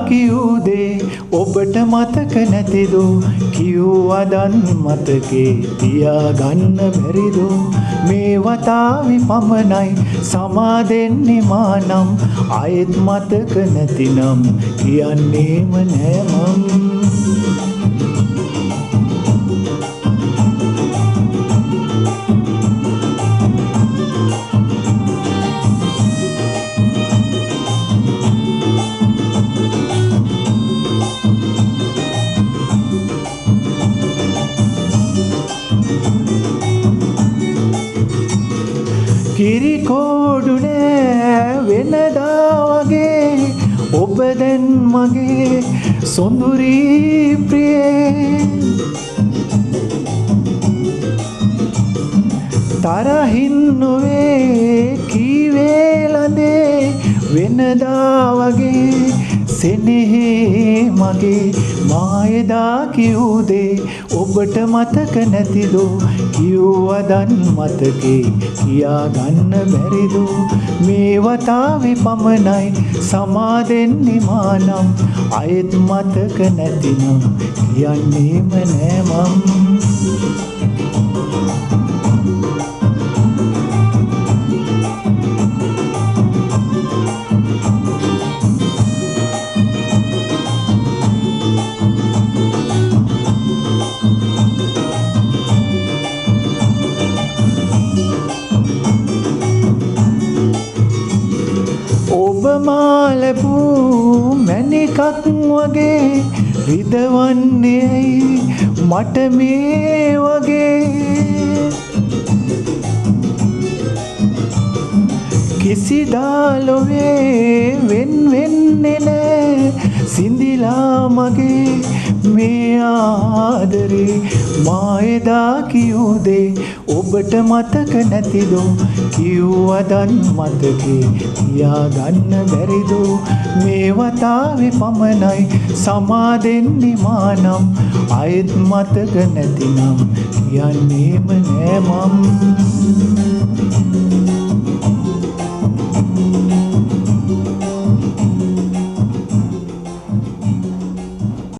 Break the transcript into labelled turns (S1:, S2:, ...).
S1: කිව්දේ ඔබට මතක නැතිද කිව්වදන් මතකේ තියාගන්න බැරිද මේ වතාවේ පමණයි සමාදෙන්නේ මානම් ආයෙත් මතක නැතිනම් කියන්නේම නෑ මං කිරිකෝඩු නෑ වෙනදා වගේ ඔබ දැන් මගේ සොඳුරී ප්‍රියේ තරහින් නොවේ කීවේලනේ වෙනදා වගේ සෙනෙහේ මගේ මායදා කිව්දේ ඔබට මතක නැතිද කිව්වදන් මතකේ කියාගන්න බැරිද මේ වතාවේ පමණයි සමාදෙන්නේ මානම් ආයෙත් මතක නැතිනම් කියන්නේම නෑ මං මාලපු මැණිකක් වගේ රිදවන්නේ මට මේ වගේ කිසිදා ලොවේ වෙන් වෙන්නේ නෑ සිඳිලා මගේ මේ ආදරේ මායදා කිව්දේ ඔබට මතක නැතිද කිව්වදන් මතකේ තියාගන්න බැරිද මේ වතාවේ පමණයි සමාදෙන්නේ මානම් ආයෙත් මතක නැතිනම් කියන්නේම නෑ මං